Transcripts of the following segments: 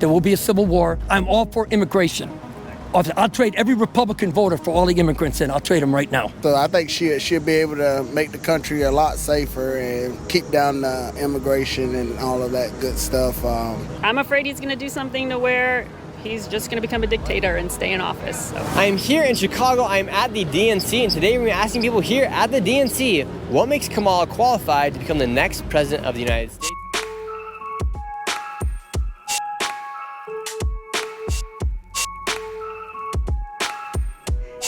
There will be a civil war. I'm all for immigration. I'll trade every Republican voter for all the immigrants in. I'll trade them right now. So I think she'll be able to make the country a lot safer and keep down the immigration and all of that good stuff. I'm afraid he's going to do something to where he's just going to become a dictator and stay in office. So. I'm here in Chicago. I'm at the DNC, and today we're asking people here at the DNC what makes Kamala qualified to become the next president of the United States.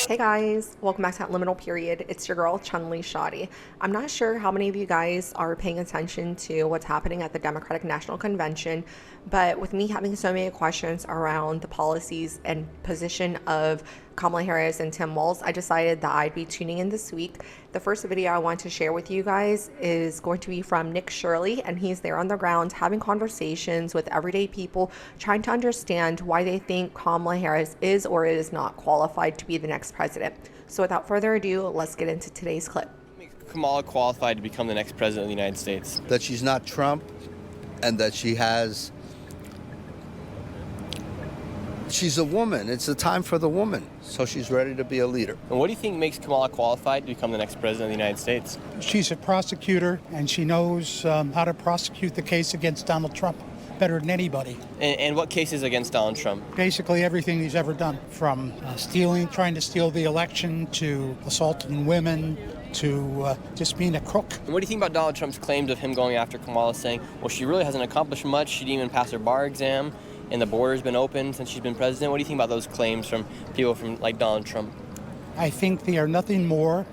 Hey guys, welcome back to Liminal Period. It's your girl Chun-Li Shoddy. I'm not sure how many of you guys are paying attention to what's happening at the Democratic National Convention, but with me having so many questions around the policies and position of Kamala Harris and Tim Walz, I decided that I'd be tuning in this week. The first video I want to share with you guys is going to be from Nick Shirley, and he's there on the ground having conversations with everyday people, trying to understand why they think Kamala Harris is or is not qualified to be the next president. So without further ado, let's get into today's clip. What makes Kamala qualified to become the next president of the United States? That she's not Trump, and that she's a woman. It's a time for the woman, so she's ready to be a leader. And what do you think makes Kamala qualified to become the next president of the United States? She's a prosecutor, and she knows how to prosecute the case against Donald Trump better than anybody. And what cases against Donald Trump? Basically everything he's ever done, from trying to steal the election, to assaulting women, to just being a crook. And what do you think about Donald Trump's claims of him going after Kamala, saying, well, she really hasn't accomplished much, she didn't even pass her bar exam, and the border's been open since she's been president? What do you think about those claims from people from like Donald Trump? I think they are nothing more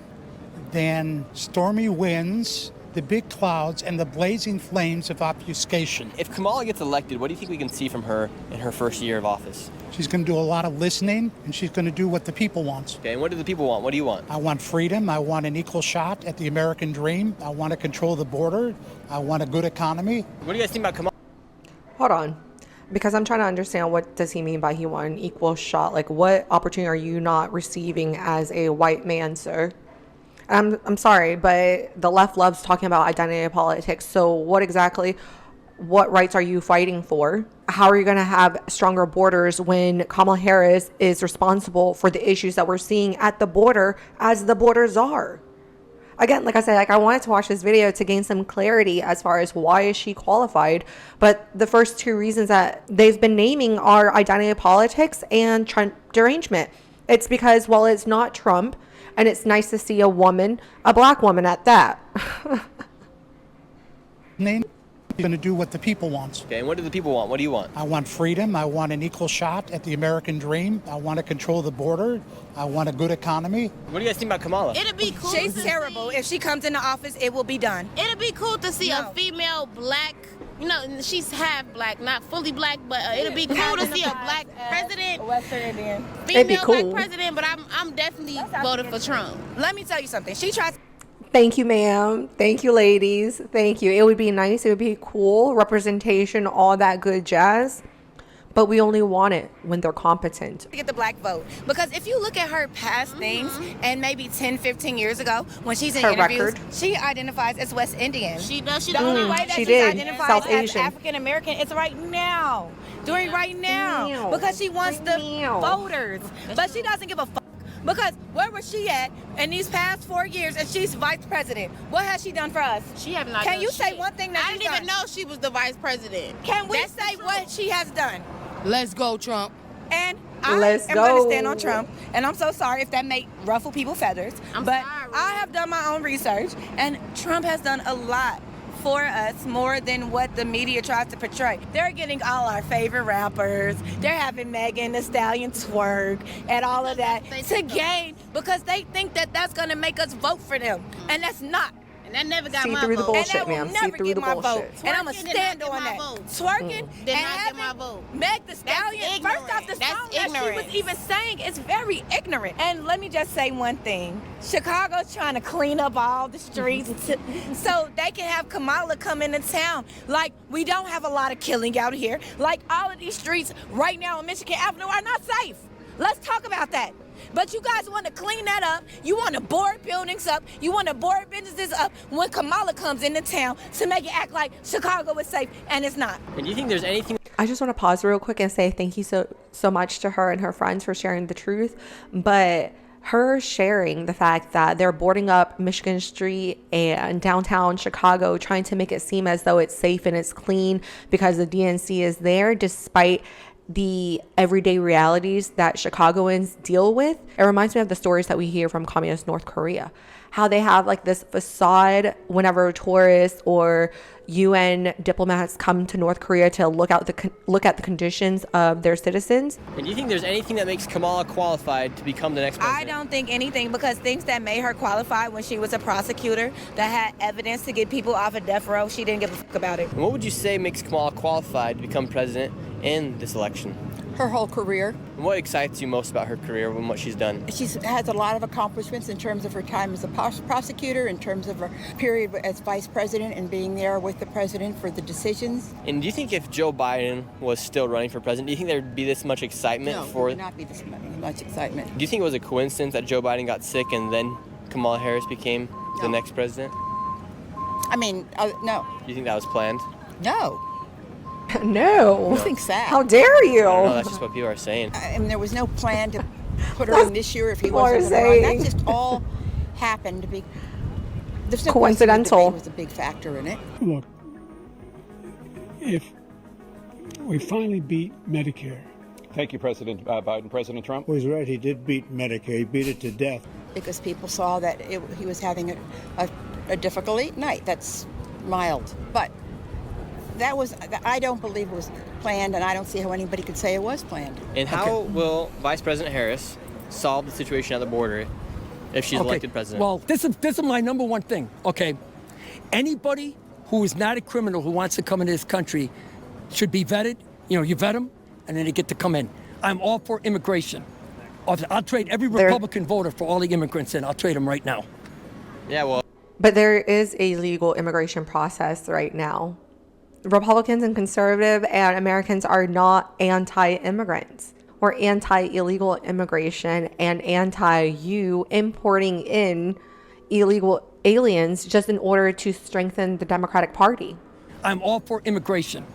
than stormy winds, the big clouds, and the blazing flames of obfuscation. If Kamala gets elected, what do you think we can see from her in her first year of office? She's going to do a lot of listening, and she's going to do what the people want. Okay, and what do the people want? What do you want? I want freedom. I want an equal shot at the American dream. I want to control the border. I want a good economy. What do you guys think about Kamala? Hold on, because I'm trying to understand, what does he mean by he want an equal shot? Like, what opportunity are you not receiving as a white man, sir? I'm sorry, but the left loves talking about identity politics. So what rights are you fighting for? How are you going to have stronger borders when Kamala Harris is responsible for the issues that we're seeing at the border as the border czar? Again, like I said, I wanted to watch this video to gain some clarity as far as why is she qualified. But the first two reasons that they've been naming are identity politics and Trump derangement. It's because, well, it's not Trump, and it's nice to see a woman, a black woman at that. Name going to do what the people want. Okay, and what do the people want? What do you want? I want freedom. I want an equal shot at the American dream. I want to control the border. I want a good economy. What do you guys think about Kamala? It'd be cool. She's terrible. If she comes into office, it will be done. It'd be cool to see a female black. You know, she's half black, not fully black, but it'd be cool to see a black president, Western Indian. female black president. But I'm definitely voting for Trump. Let me tell you something. She tries. Thank you, ma'am. Thank you, ladies. Thank you. It would be nice. It would be cool. Representation, all that good jazz. But we only want it when they're competent. To get the black vote. Because if you look at her past things, and maybe 10, 15 years ago, when she's in her interviews, record. She identifies as West Indian. She does. She The only way that she she's did. identified South as Asian. African American is right now. Doing right now. Meow. Because she wants the Meow. voters. But she doesn't give a fuck. Because where was she at in these past 4 years and she's vice president? What has she done for us? She have not. Can done you say shit. one thing that I she's didn't even done? know she was the vice president. Can we That's the say truth. what she has done? Let's go, Trump. And I Let's am going go. to stand on Trump. And I'm so sorry if that may ruffle people's feathers. I'm but sorry. I have done my own research. And Trump has done a lot for us, more than what the media tries to portray. They're getting all our favorite rappers. They're having Megan Thee Stallion twerk and all of that to gain, because they think that that's going to make us vote for them. And that's not. And that never got See my through the vote. bullshit, And that will ma'am. See never through get the my vote. bullshit. And I'm going to Twerking did stand not get on my that. vote. Twerking Did and not get my having vote. Meg Thee Stallion. First off, the That's song that she was ignorance. even saying is very ignorant. And let me just say one thing. Chicago's trying to clean up all the streets so they can have Kamala come into town. Like, we don't have a lot of killing out here. Like, all of these streets right now on Michigan Avenue are not safe. Let's talk about that. But you guys want to clean that up. You want to board buildings up. You want to board businesses up when Kamala comes into town to make it act like Chicago is safe, and it's not. And do you think there's anything? I just want to pause real quick and say thank you so much to her and her friends for sharing the truth. But her sharing the fact that they're boarding up Michigan Street and downtown Chicago, trying to make it seem as though it's safe and it's clean because the DNC is there, despite the everyday realities that Chicagoans deal with. It reminds me of the stories that we hear from communist North Korea, how they have like this facade whenever tourists or UN diplomats come to North Korea to look at the conditions of their citizens. And do you think there's anything that makes Kamala qualified to become the next president? I don't think anything, because things that made her qualified when she was a prosecutor that had evidence to get people off of death row, she didn't give a fuck about it. And what would you say makes Kamala qualified to become president in this election? Her whole career. And what excites you most about her career and what she's done? She has a lot of accomplishments in terms of her time as a prosecutor, in terms of her period as vice president and being there with the president for the decisions. And do you think if Joe Biden was still running for president, do you think there would be this much excitement No, for? there would not be this much excitement. Do you think it was a coincidence that Joe Biden got sick and then Kamala Harris became the next president? I mean, no. Do you think that was planned? No. No. Who thinks that? How dare you? I don't know, that's just what people are saying. I mean, there was no plan to put her in this year if he People are wasn't going to run. saying. That just all happened to be. There's no Coincidental. question the debate was a big factor in it. Look, if we finally beat Medicare. Thank you, President Biden. President Trump was right. He did beat Medicare. He beat it to death. Because people saw that he was having a difficult night. That's mild. But I don't believe it was planned, and I don't see how anybody could say it was planned. And how will Vice President Harris solve the situation at the border if she's elected president? Well, this is my number one thing, okay? Anybody who is not a criminal who wants to come into this country should be vetted. You know, you vet them, and then they get to come in. I'm all for immigration. I'll trade every Republican voter for all the immigrants in. I'll trade them right now. Yeah, well. But there is a legal immigration process right now. Republicans and conservative and Americans are not anti-immigrants. We're anti-illegal immigration and anti-you importing in illegal aliens just in order to strengthen the Democratic Party. I'm all for immigration.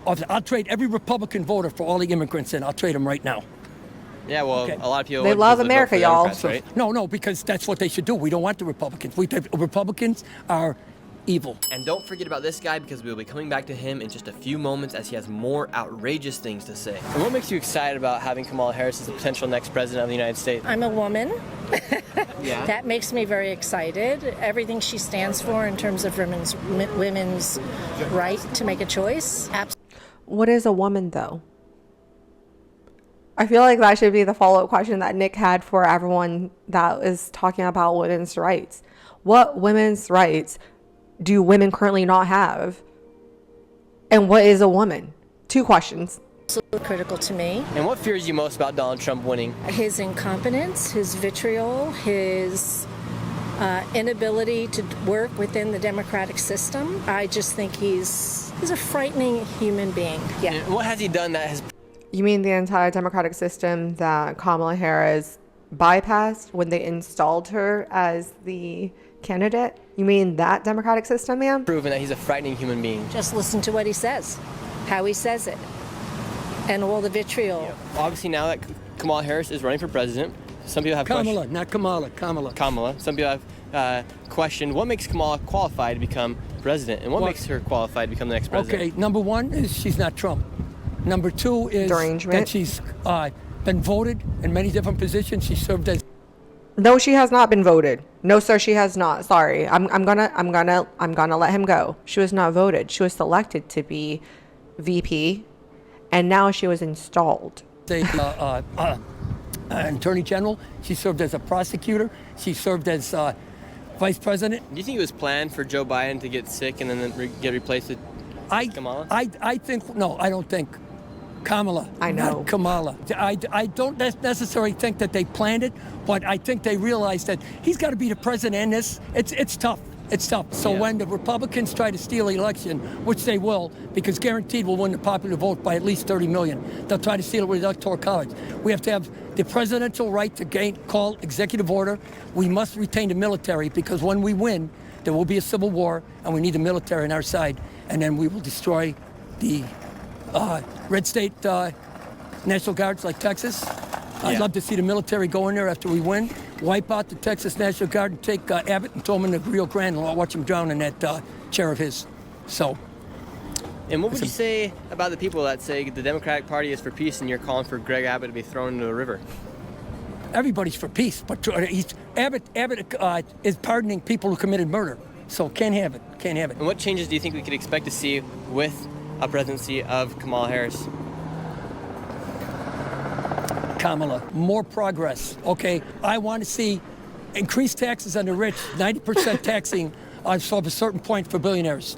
I'll trade every Republican voter for all the immigrants in. I'll trade them right now. Yeah, well, a lot of people. They love America, y'all. Right? No, because that's what they should do. We don't want the Republicans. Republicans are evil. And don't forget about this guy, because we'll be coming back to him in just a few moments as he has more outrageous things to say. And what makes you excited about having Kamala Harris as the potential next president of the United States? I'm a woman. Yeah. That makes me very excited. Everything she stands for in terms of women's right to make a choice. What is a woman, though? I feel like that should be the follow-up question that Nick had for everyone that is talking about women's rights. What women's rights do women currently not have? And what is a woman? 2 questions. Absolutely critical to me. And what fears you most about Donald Trump winning? His incompetence, his vitriol, his inability to work within the democratic system. I just think he's a frightening human being. Yeah. And what has he done that has... You mean the entire democratic system that Kamala Harris bypassed when they installed her as the candidate? You mean that democratic system, ma'am? Proven that he's a frightening human being. Just listen to what he says, how he says it, and all the vitriol. Yeah. Obviously, now that Kamala Harris is running for president, some people have Kamala, questioned. not Kamala, Kamala. Kamala. Some people have questioned what makes Kamala qualified to become president, and what makes her qualified to become the next president. Okay, number 1 is she's not Trump. Number 2 is that she's been voted in many different positions. She served as. No, she has not been voted. No, sir, she has not. Sorry, I'm gonna let him go. She was not voted. She was selected to be VP, and now she was installed. Attorney General. She served as a prosecutor. She served as vice president. Do you think it was planned for Joe Biden to get sick and then get replaced with Kamala? I think no. I don't think. Kamala. I know. Not Kamala. I don't necessarily think that they planned it, but I think they realized that he's got to be the president in this. It's tough. It's tough. So when the Republicans try to steal the election, which they will, because guaranteed we'll win the popular vote by at least 30 million, they'll try to steal it with the Electoral College. We have to have the presidential right to call executive order. We must retain the military, because when we win, there will be a civil war, and we need the military on our side, and then we will destroy the red state National Guards like Texas. I'd love to see the military go in there after we win, wipe out the Texas National Guard, and take Abbott and throw him in the Rio Grande and watch him drown in that chair of his. So. And what would you say about the people that say the Democratic Party is for peace and you're calling for Greg Abbott to be thrown into a river? Everybody's for peace, but Abbott is pardoning people who committed murder. So can't have it. Can't have it. And what changes do you think we could expect to see with a presidency of Kamala Harris? Kamala, more progress. Okay, I want to see increased taxes on the rich, 90% taxing of a certain point for billionaires.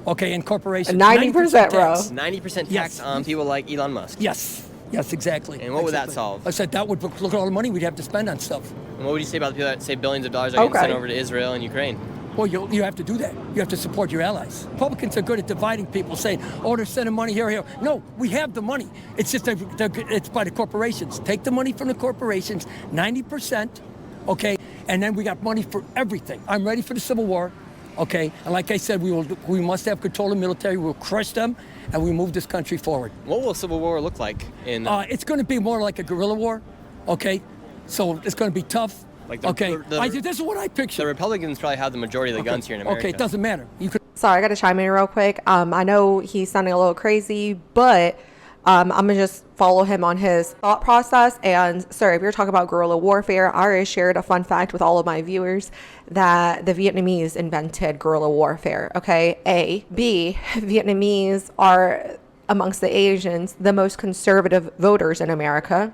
Okay, and corporations. 90%, bro. 90% tax on people like Elon Musk. Yes, exactly. And what would that solve? I said that would look at all the money we'd have to spend on stuff. And what would you say about the people that say billions of dollars are getting sent over to Israel and Ukraine? Well, you have to do that. You have to support your allies. Republicans are good at dividing people, saying, oh, they're sending money here. No, we have the money. It's just it's by the corporations. Take the money from the corporations, 90%, okay, and then we got money for everything. I'm ready for the Civil War, okay, and like I said, we must have control of the military. We'll crush them, and we move this country forward. What will a Civil War look like? It's going to be more like a guerrilla war, okay, so it's going to be tough. Like this is what I picture. The Republicans probably have the majority of the guns here in America. Okay, it doesn't matter. Sorry, I got to chime in real quick. I know he's sounding a little crazy, but I'm going to just follow him on his thought process. And, sir, if you're talking about guerrilla warfare, I already shared a fun fact with all of my viewers that the Vietnamese invented guerrilla warfare, okay? A. B. Vietnamese are, amongst the Asians, the most conservative voters in America.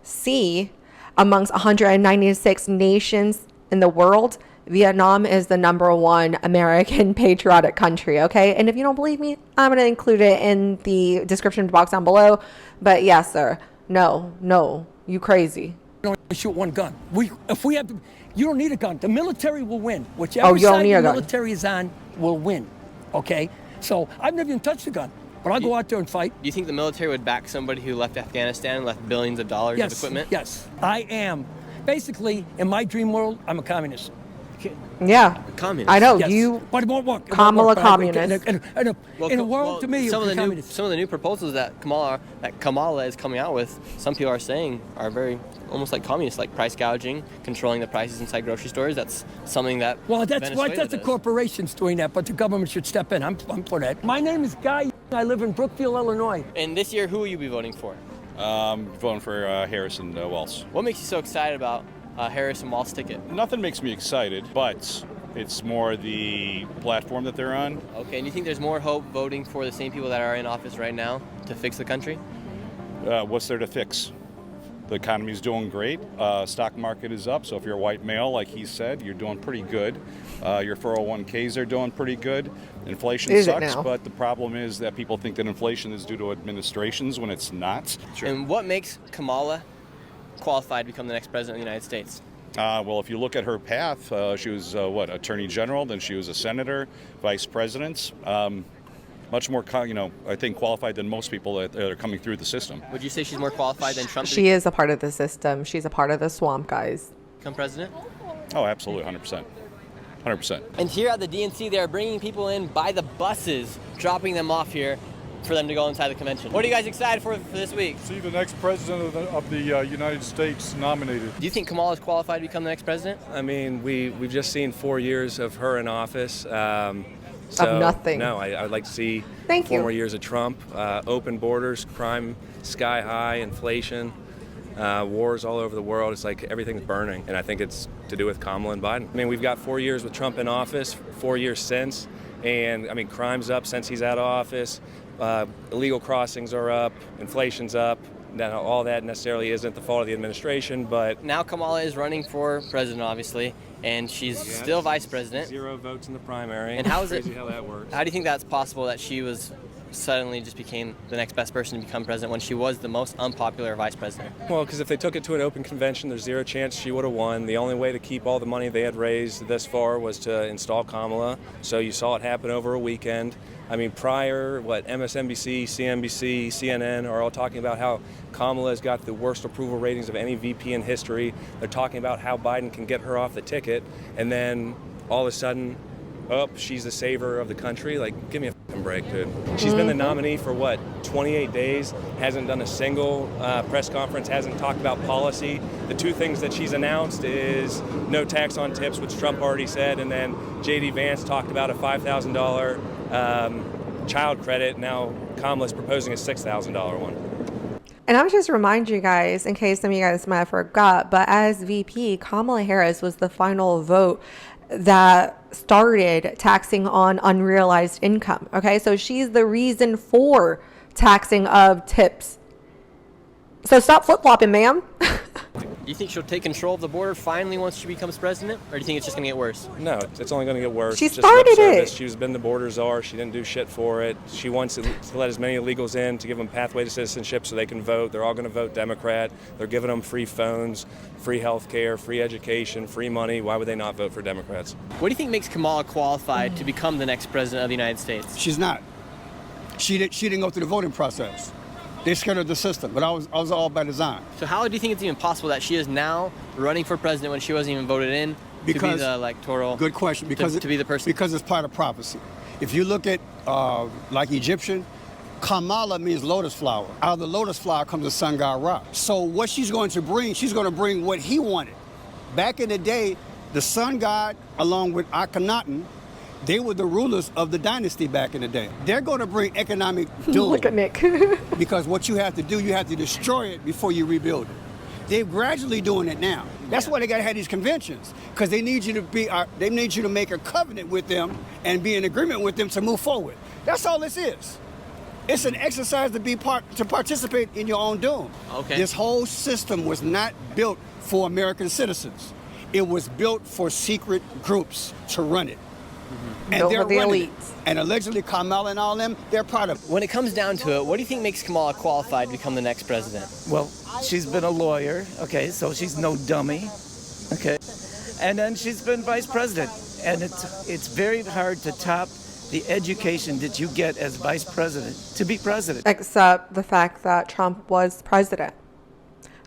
C. Amongst 196 nations in the world, Vietnam is the #1 American patriotic country, okay? And if you don't believe me, I'm going to include it in the description box down below. But yes, sir. No, you crazy. You don't shoot one gun. You don't need a gun. The military will win. Whichever side the military is on will win, okay? So I've never even touched a gun. But I'll go out there and fight. Do you think the military would back somebody who left Afghanistan and left billions of dollars of equipment? Yes, I am. Basically, in my dream world, I'm a communist. Yeah. Communist. I know, yes. you. But it won't work. Kamala communist. In a world, to me, some of the new proposals that Kamala is coming out with, some people are saying are very almost like communist, like price gouging, controlling the prices inside grocery stores. That's something that that's the corporations doing that, but the government should step in. I'm for that. My name is Guy. I live in Brookfield, Illinois. And this year, who will you be voting for? Voting for Harris and Walz. What makes you so excited about Harris and Walz ticket? Nothing makes me excited, but it's more the platform that they're on. Okay, and you think there's more hope voting for the same people that are in office right now to fix the country? What's there to fix? The economy's doing great. Stock market is up, so if you're a white male, like he said, you're doing pretty good. Your 401ks are doing pretty good. Inflation sucks, but the problem is that people think that inflation is due to administrations when it's not. Sure. And what makes Kamala qualified to become the next president of the United States? Well, if you look at her path, she was, Attorney General, then she was a senator, vice president. Much more, I think, qualified than most people that are coming through the system. Would you say she's more qualified than Trump? She is a part of the system. She's a part of the swamp, guys. Become president? Oh, absolutely, 100%. 100%. And here at the DNC, they are bringing people in by the buses, dropping them off here for them to go inside the convention. What are you guys excited for this week? See the next president of the United States nominated. Do you think Kamala is qualified to become the next president? I mean, we've just seen 4 years of her in office. Of nothing. No, I'd like to see 4 more years of Trump, open borders, crime sky high, inflation, wars all over the world. It's like everything's burning, and I think it's to do with Kamala and Biden. I mean, we've got 4 years with Trump in office, 4 years since, and I mean, crime's up since he's out of office, illegal crossings are up, inflation's up. Now, all that necessarily isn't the fault of the administration, but... Now Kamala is running for president, obviously, and she's still vice president. 0 votes in the primary. And how is crazy how that works. How do you think that's possible that she was suddenly just became the next best person to become president when she was the most unpopular vice president? Well, because if they took it to an open convention, there's zero chance she would have won. The only way to keep all the money they had raised this far was to install Kamala. So you saw it happen over a weekend. I mean, prior, MSNBC, CNBC, CNN are all talking about how Kamala has got the worst approval ratings of any VP in history. They're talking about how Biden can get her off the ticket. And then all of a sudden, she's the savior of the country. Like, give me a fucking break, dude. She's been the nominee for 28 days, hasn't done a single press conference, hasn't talked about policy. The two things that she's announced is no tax on tips, which Trump already said, and then J.D. Vance talked about a $5,000 child credit. Now Kamala's proposing a $6,000 one. And I was just remind you guys, in case some of you guys might have forgot, but as VP, Kamala Harris was the final vote that started taxing on unrealized income. Okay, so she's the reason for taxing of tips. So stop flip-flopping, ma'am. Do you think she'll take control of the border finally once she becomes president, or do you think it's just going to get worse? No, it's only going to get worse. She It's just started lip service. it. She's been the border czar. She didn't do shit for it. She wants to let as many illegals in to give them pathway to citizenship so they can vote. They're all going to vote Democrat. They're giving them free phones, free health care, free education, free money. Why would they not vote for Democrats? What do you think makes Kamala qualified to become the next president of the United States? She's not. She didn't go through the voting process. They scared of the system, but I was all by design. So how do you think it's even possible that she is now running for president when she wasn't even voted in to be the electoral? Good question. Because to be the person. Because it's part of prophecy. If you look at like Egyptian, Kamala means lotus flower. Out of the lotus flower comes the sun god Ra. So what she's going to bring what he wanted. Back in the day, the sun god, along with Akhenaten, they were the rulers of the dynasty back in the day. They're going to bring economic doom. Look at Nick. Because what you have to do, you have to destroy it before you rebuild it. They're gradually doing it now. That's why they got to have these conventions, because they need you to make a covenant with them and be in agreement with them to move forward. That's all this is. It's an exercise to participate in your own doom. Okay. This whole system was not built for American citizens. It was built for secret groups to run it. And they're running it. And allegedly Kamala and all them, they're part of it. When it comes down to it, what do you think makes Kamala qualified to become the next president? Well, she's been a lawyer, okay, so she's no dummy, okay. And then she's been vice president. And it's very hard to top the education that you get as vice president to be president. Except the fact that Trump was president.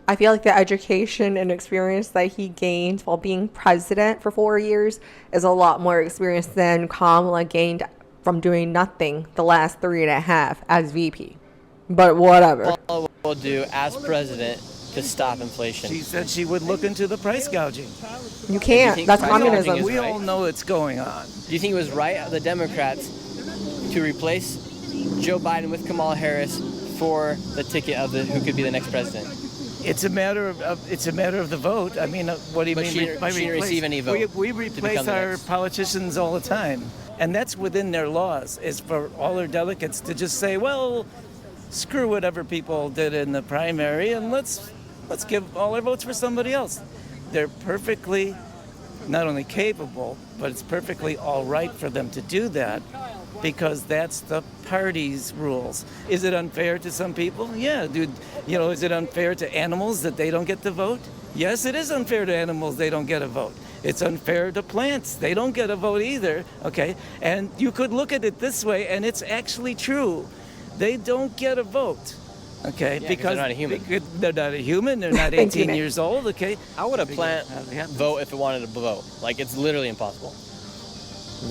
I feel like the education and experience that he gained while being president for 4 years is a lot more experience than Kamala gained from doing nothing the last 3.5 as VP. But whatever. Kamala will do as president to stop inflation. She said she would look into the price gouging. You can't. That's communism. We all know it's going on. Do you think it was right of the Democrats to replace Joe Biden with Kamala Harris for the ticket of who could be the next president? It's a matter of the vote. I mean, what do you mean by replace? She didn't receive any vote. We replace our politicians all the time, and that's within their laws. Is for all their delegates to just say, well, screw whatever people did in the primary, and let's give all our votes for somebody else. They're perfectly not only capable, but it's perfectly all right for them to do that, because that's the party's rules. Is it unfair to some people? Yeah, dude. Is it unfair to animals that they don't get to vote? Yes, it is unfair to animals they don't get a vote. It's unfair to plants. They don't get a vote either, okay? And you could look at it this way, and it's actually true. They don't get a vote, okay? Yeah, because they're not a human. They're not a human. They're not 18 years old, okay? How would a plant vote if it wanted to vote? Like, it's literally impossible.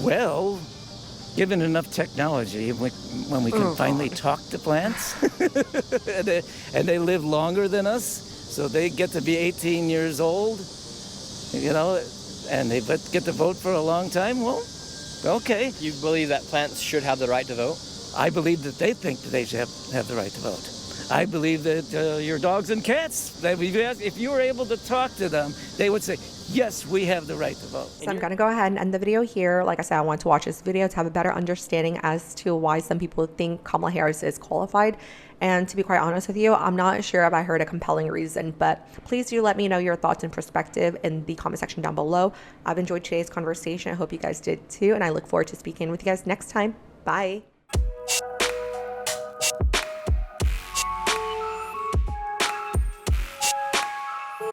Well, given enough technology, when we can finally talk to plants, and they live longer than us, so they get to be 18 years old, and they get to vote for a long time, well, okay. You believe that plants should have the right to vote? I believe that they think that they should have the right to vote. I believe that your dogs and cats, if you were able to talk to them, they would say, yes, we have the right to vote. So I'm going to go ahead and end the video here. Like I said, I want to watch this video to have a better understanding as to why some people think Kamala Harris is qualified. And to be quite honest with you, I'm not sure if I heard a compelling reason, but please do let me know your thoughts and perspective in the comment section down below. I've enjoyed today's conversation. I hope you guys did too. And I look forward to speaking with you guys next time. Bye.